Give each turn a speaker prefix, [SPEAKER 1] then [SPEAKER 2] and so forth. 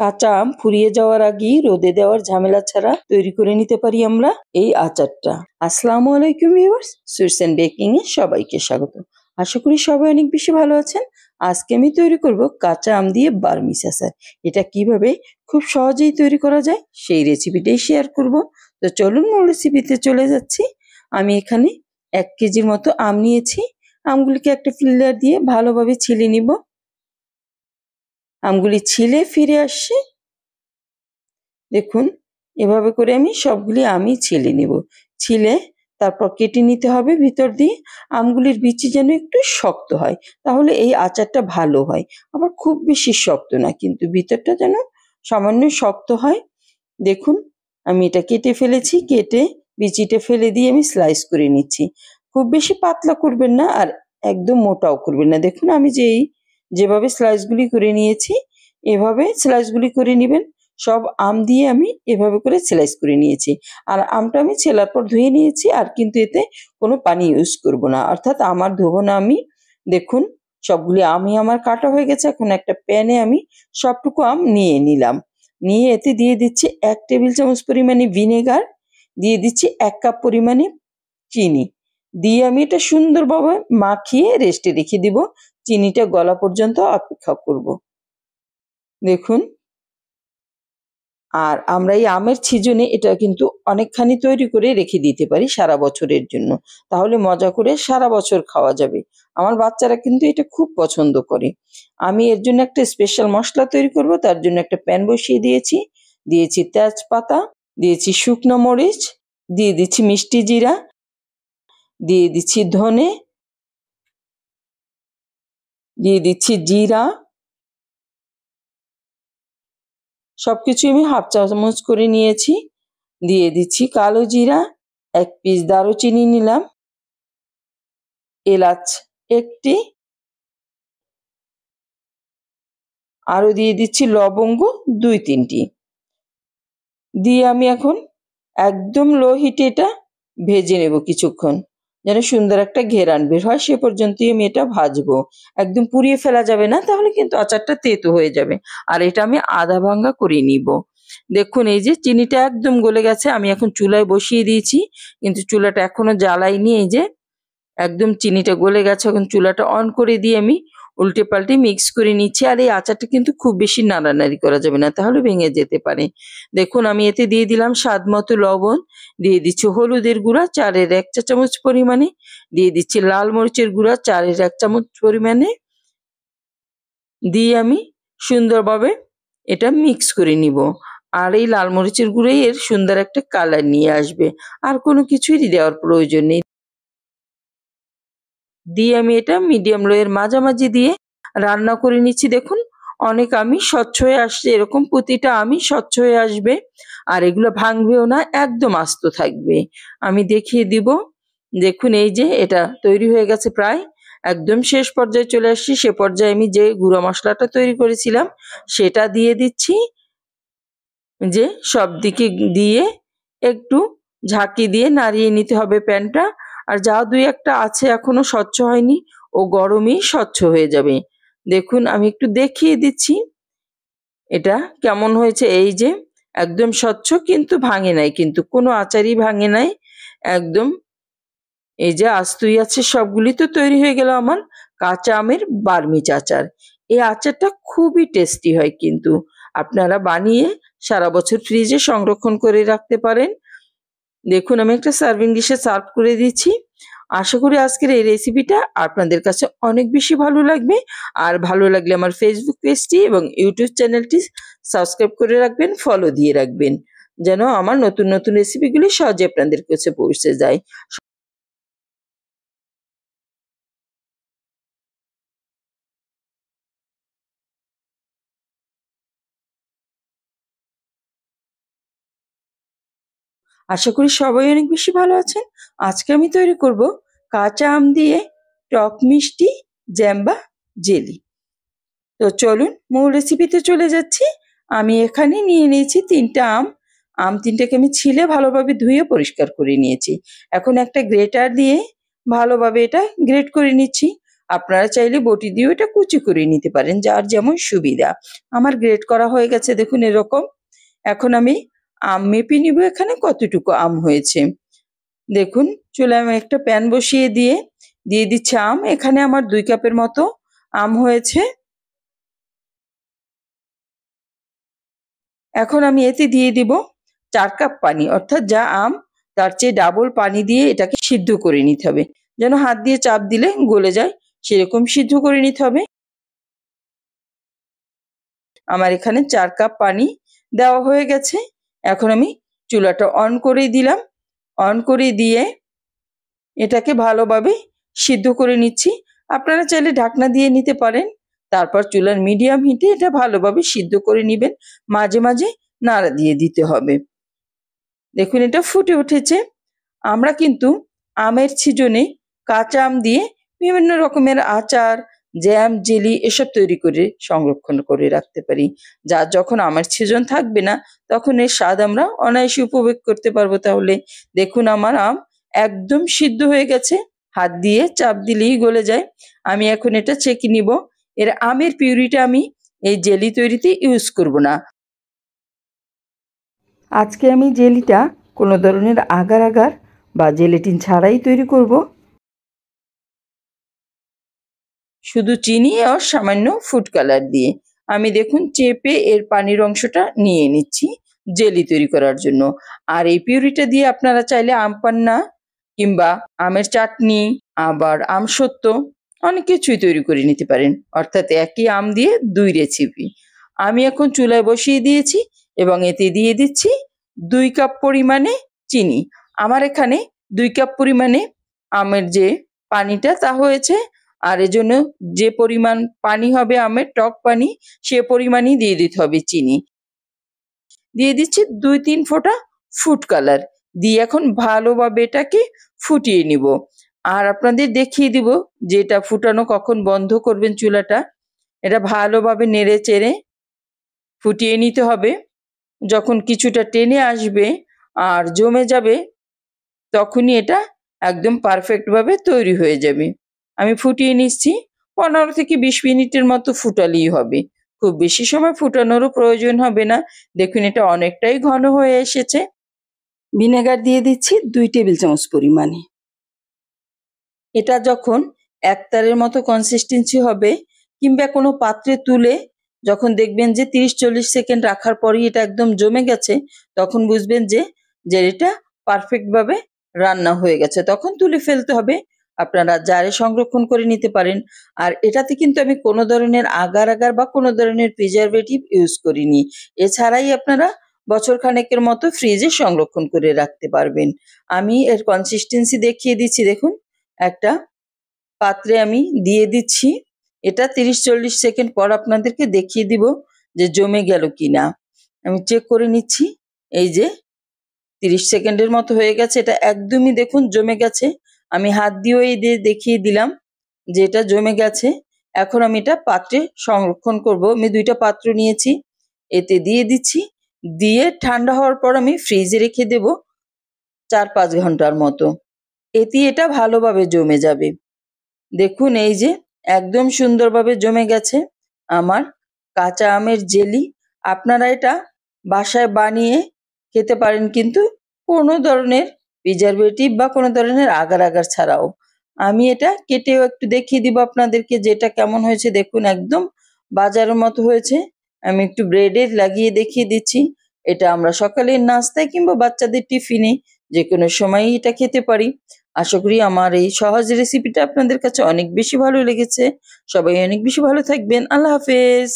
[SPEAKER 1] কাঁচা আম ফুরিয়ে যাওয়ার আগেই রোদে দেওয়ার ঝামেলা ছাড়া তৈরি করে নিতে পারি আমরা এই আচারটা। আসসালামু আলাইকুম ভিউয়ার্স, সুইটস এন্ড বেকিং এ সবাইকে স্বাগত। আশা করি সবাই অনেক বেশি ভালো আছেন। আজকে আমি তৈরি করব কাঁচা আম দিয়ে বার্মিজ আচার। এটা কিভাবে খুব সহজেই তৈরি করা যায় সেই রেসিপিটাই শেয়ার করব। তো চলুন মূল রেসিপিতে চলে যাচ্ছি। আমি এখানে 1 কেজির মতো আম নিয়েছি। আমগুলিকে একটা ফিল্টার দিয়ে ভালোভাবে ছিলে নিব। আমগুলি ছিলে ফিরে আসছে। দেখুন, এভাবে করে আমি সবগুলি আমই ছিলে নিব। ছিলে তারপর কেটে নিতে হবে ভিতর দিয়ে। আমগুলির বিচি যেন একটু শক্ত হয়, তাহলে এই আচারটা ভালো হয়। আবার খুব বেশি শক্ত না, কিন্তু ভিতরটা যেন সামান্য শক্ত হয়। দেখুন, আমি এটা কেটে ফেলেছি। কেটে বিচিটা ফেলে দিয়ে আমি স্লাইস করে নিচ্ছি। খুব বেশি পাতলা করবেন না, আর একদম মোটাও করবেন না। দেখুন, আমি যেভাবে স্লাইসগুলি করে নিয়েছি, এভাবে স্লাইসগুলি করে নেবেন। সব আম দিয়ে আমি এভাবে করে স্লাইস করে নিয়েছি। আর আমটা আমি ছেলার পর ধুয়ে নিয়েছি, আর কিন্তু এতে কোনো পানি ইউজ করব না, অর্থাৎ আমার ধোবো না আমি। দেখুন, সবগুলি আমই আমার কাটা হয়ে গেছে। এখন একটা প্যানে আমি সবটুকু আম নিয়ে নিলাম। নিয়ে এতে দিয়ে দিচ্ছি 1 টেবিল চামচ পরিমাণে ভিনেগার, দিয়ে দিচ্ছি 1 কাপ পরিমাণে চিনি। দিয়ে আমি এটা সুন্দরভাবে মাখিয়ে রেস্টে রেখে দিব। চিনিটা গলা পর্যন্ত অপেক্ষা করব। দেখুন, আর আমরা এই আমের সিজনে এটা কিন্তু অনেকখানি তৈরি করে রেখে দিতে পারি সারা বছরের জন্য। তাহলে মজা করে সারা বছর খাওয়া যাবে। আমার বাচ্চারা কিন্তু এটা খুব পছন্দ করে। আমি এর জন্য একটা স্পেশাল মশলা তৈরি করব। তার জন্য একটা প্যান বসিয়ে দিয়েছি। দিয়েছি তেজপাতা, দিয়েছি শুকনো মরিচ, দিয়ে দিচ্ছি মিষ্টি জিরা, দিয়ে দিচ্ছি ধনে, দিয়ে দিচ্ছি জিরা। সবকিছু আমি হাফ চামচ করে নিয়েছি। দিয়ে দিচ্ছি কালো জিরা, 1 পিস দারুচিনি নিলাম, এলাচ একটি, আরো দিয়ে দিচ্ছি লবঙ্গ 2-3টি। দিয়ে আমি এখন একদম লো হিটে এটা ভেজে নেব কিছুক্ষণ, যেন সুন্দর একটা ঘেরান বের হয়। সে পর্যন্তই আমি এটা ভাজবো। একদম পুড়িয়ে ফেলা যাবে না, তাহলে কিন্তু আচারটা তেতো হয়ে যাবে। আর এটা আমি আধা ভাঙ্গা করে নিব। দেখুন, এই যে চিনিটা একদম গলে গেছে। আমি এখন চুলায় বসিয়ে দিয়েছি, কিন্তু চুলাটা এখনো জ্বালাইনি। এই যে একদম চিনিটা গলে গেছে। এখন চুলাটা অন করে দিয়ে আমি উল্টে পাল্টে মিক্স করে নিচ্ছি। আর এই আচারটা কিন্তু খুব বেশি নাড়ানাড়ি করা যাবে না, তাহলে ভেঙে যেতে পারে। দেখুন, আমি এতে দিয়ে দিলাম স্বাদ মতো লবণ, দিয়ে দিচ্ছি হলুদের গুঁড়া 4-এর 1 চা চামচ পরিমাণে, দিয়ে দিচ্ছি লাল মরিচের গুঁড়া 4-এর 1 চামচ পরিমাণে। দিয়ে আমি সুন্দরভাবে এটা মিক্স করে নিব। আর এই লাল মরিচের গুঁড়োই এর সুন্দর একটা কালার নিয়ে আসবে, আর কোনো কিছুই দেওয়ার প্রয়োজন নেই। দিয়ে আমি এটা মিডিয়াম লো এর মাঝামাঝি দিয়ে রান্না করে নিচ্ছি। দেখুন, অনেক আমি স্বচ্ছ হয়ে আসছে। এরকম প্রতিটা আমি স্বচ্ছ হয়ে আসবে, আর এগুলো ভাঙবেও না, একদম আস্ত থাকবে। আমি দেখিয়ে দিব। দেখুন, এই যে এটা তৈরি হয়ে গেছে প্রায়। একদম শেষ পর্যায়ে চলে আসছি। সে পর্যায়ে আমি যে গুঁড়া মশলাটা তৈরি করেছিলাম সেটা দিয়ে দিচ্ছি। যে সব দিকে দিয়ে একটু ঝাঁকি দিয়ে নাড়িয়ে নিতে হবে প্যানটা। আর যা 2-1টা আছে এখনো স্বচ্ছ হয়নি, ও গরমেই স্বচ্ছ হয়ে যাবে। দেখুন, আমি একটু দেখিয়ে দিচ্ছি এটা কেমন হয়েছে। এই যে একদম স্বচ্ছ, কিন্তু ভাঙে নাই, কিন্তু কোনো আচারই ভাঙে নাই একদম। এই যে আস্তই আছে, সবগুলি তো তৈরি হয়ে গেল আমার কাঁচা আমের বার্মিজ আচার। এই আচারটা খুবই টেস্টি হয়, কিন্তু আপনারা বানিয়ে সারা বছর ফ্রিজে সংরক্ষণ করে রাখতে পারেন। দেখুন, আমি একটা সার্ভিং ডিশে সার্ভ করে দিচ্ছি। আশা করি আজকের এই রেসিপিটা আপনাদের কাছে অনেক বেশি ভালো লাগবে। আর ভালো লাগলে আমার ফেসবুক পেজটি এবং ইউটিউব চ্যানেলটি সাবস্ক্রাইব করে রাখবেন, ফলো দিয়ে রাখবেন, যেন আমার নতুন নতুন রেসিপিগুলি সহজে আপনাদের কাছে পৌঁছে যায়। আশা করি সবাই অনেক বেশি ভালো আছেন। আজকে আমি তৈরি করব কাঁচা আম দিয়ে টক মিষ্টি জ্যাম বা জেলি। তো চলুন মূল রেসিপিতে চলে যাচ্ছি। আমি এখানে নিয়ে নিয়েছি 3টা আম। আম 3টাকে আমি ছিলে ভালোভাবে ধুয়ে পরিষ্কার করে নিয়েছি। এখন একটা গ্রেটার দিয়ে ভালোভাবে এটা গ্রেট করে নিচ্ছি। আপনারা চাইলে বটি দিয়েও এটা কুচি করে নিতে পারেন, যার যেমন সুবিধা। আমার গ্রেট করা হয়ে গেছে দেখুন এরকম। এখন আমি আম মেপে নিব এখানে কতটুকু আম হয়েছে। দেখুন চুলায় আমি একটা প্যান বসিয়ে দিয়ে দিচ্ছি আম। এখানে আমার 2 কাপের মতো আম হয়েছে। এখন আমি এতে দিয়ে দিব 4 কাপ পানি, অর্থাৎ যা আম তার চেয়ে ডাবল পানি দিয়ে এটাকে সিদ্ধ করে নিতে হবে, যেন হাত দিয়ে চাপ দিলে গলে যায় সেরকম সিদ্ধ করে নিতে হবে। আমার এখানে 4 কাপ পানি দেওয়া হয়ে গেছে। এখন আমি চুলাটা অন করে দিলাম। অন করে দিয়ে এটাকে ভালোভাবে সিদ্ধ করে নিচ্ছি। আপনারা চাইলে ঢাকনা দিয়ে নিতে পারেন। তারপর চুলার মিডিয়াম হিটে এটা ভালোভাবে সিদ্ধ করে নিবেন। মাঝে মাঝে নাড়া দিয়ে দিতে হবে। দেখুন এটা ফুটে উঠেছে। আমরা কিন্তু আমের সিজনে কাঁচা আম দিয়ে বিভিন্ন রকমের আচার, জ্যাম, জেলি এসব তৈরি করে সংরক্ষণ করে রাখতে পারি। যা যখন আমের সিজন থাকবে না তখন এর স্বাদ আমরা অনায়াসে উপভোগ করতে পারবো। তাহলে দেখুন আমার আম একদম সিদ্ধ হয়ে গেছে। হাত দিয়ে চাপ দিলেই গলে যায়। আমি এখন এটা ছেঁকে নিব। এর আমের পিউরিটা আমি এই জেলি তৈরিতে ইউজ করব না। আজকে আমি জেলিটা কোনো ধরনের আগার আগার বা জেলেটিন ছাড়াই তৈরি করব। শুধু চিনি আর সামান্য ফুড কালার দিয়ে আমি দেখুন চেপে এর পানির অংশটা নিয়ে নিচ্ছি জেলি তৈরি করার জন্য। আর এই পিউরিটা দিয়ে আপনারা চাইলে আম পান্না কিংবা আমের চাটনি, আবার আমসত্ত্ব অনেক কিছুই তৈরি করে নিতে পারেন। অর্থাৎ একই আম দিয়ে 2 রেসিপি। আমি এখন চুলায় বসিয়ে দিয়েছি এবং এতে দিয়ে দিচ্ছি 2 কাপ পরিমাণে চিনি। আমার এখানে 2 কাপ পরিমাণে আমের যে পানিটা তা হয়েছে। আর এজন্য যে পরিমাণ পানি হবে আমের টক পানি সে পরিমাণই দিয়ে দিতে হবে চিনি। দিয়ে দিচ্ছি 2-3 ফোঁটা ফুড কালার দিয়ে এখন ভালোভাবে এটাকে ফুটিয়ে নিব। আর আপনাদের দেখিয়ে দিব যে এটা ফুটানো কখন বন্ধ করবেন চুলাটা। এটা ভালোভাবে নেড়ে চেড়ে ফুটিয়ে নিতে হবে। যখন কিছুটা টেনে আসবে আর জমে যাবে তখনই এটা একদম পারফেক্টভাবে তৈরি হয়ে যাবে। আমি ফুটিয়ে নিচ্ছি। 15 থেকে 20 মিনিটের মতো ফুটালেই হবে। খুব বেশি সময় ফুটানোরও প্রয়োজন হবে না। দেখুন এটা অনেকটাই ঘন হয়ে এসেছে। ভিনেগার দিয়ে দিচ্ছি 2 টেবিল চামচ পরিমাণে। এটা যখন একতারের মতো কনসিস্টেন্সি হবে কিংবা কোনো পাত্রে তুলে যখন দেখবেন যে 30-40 সেকেন্ড রাখার পরই এটা একদম জমে গেছে, তখন বুঝবেন যে এটা পারফেক্টভাবে রান্না হয়ে গেছে। তখন তুলে ফেলতে হবে। আপনারা জারে সংরক্ষণ করে নিতে পারেন। আর এটাতে কিন্তু আমি কোনো ধরনের আগার আগার বা কোনো ধরনের প্রিজারভেটিভ ইউজ করিনি। এছাড়াই আপনারা বছর খানেকের মতো ফ্রিজে সংরক্ষণ করে রাখতে পারবেন। আমি এর কনসিস্টেন্সি দেখিয়ে দিচ্ছি দেখুন। একটা পাত্রে আমি দিয়ে দিচ্ছি। এটা 30-40 সেকেন্ড পর আপনাদেরকে দেখিয়ে দিব যে জমে গেল কিনা। আমি চেক করে নিচ্ছি। এই যে 30 সেকেন্ডের মতো হয়ে গেছে। এটা একদমই দেখুন জমে গেছে। আমি হাত দিয়েও এই দেখিয়ে দিলাম যে এটা জমে গেছে। এখন আমি এটা পাত্রে সংরক্ষণ করব। আমি 2টা পাত্র নিয়েছি। এতে দিয়ে দিচ্ছি। দিয়ে ঠান্ডা হওয়ার পর আমি ফ্রিজে রেখে দেব 4-5 ঘন্টার মতো। এতে এটা ভালোভাবে জমে যাবে। দেখুন এই যে একদম সুন্দরভাবে জমে গেছে আমার কাঁচা আমের জেলি। আপনারা এটা বাসায় বানিয়ে খেতে পারেন কিন্তু কোনো ধরনের প্রিজারভেটিভ বা কোনো ধরনের আগার আগার ছাড়াও। আমি এটা কেটেও একটু দেখিয়ে দিব আপনাদেরকে যে এটা কেমন হয়েছে। দেখুন একদম বাজারের মতো হয়েছে। আমি একটু ব্রেডে লাগিয়ে দেখিয়ে দিচ্ছি। এটা আমরা সকালের নাস্তায় কিংবা বাচ্চাদের টিফিনে যেকোনো সময়ই এটা খেতে পারি। আশা করি আমার এই সহজ রেসিপিটা আপনাদের কাছে অনেক বেশি ভালো লেগেছে। সবাই অনেক বেশি ভালো থাকবেন। আল্লাহ হাফেজ।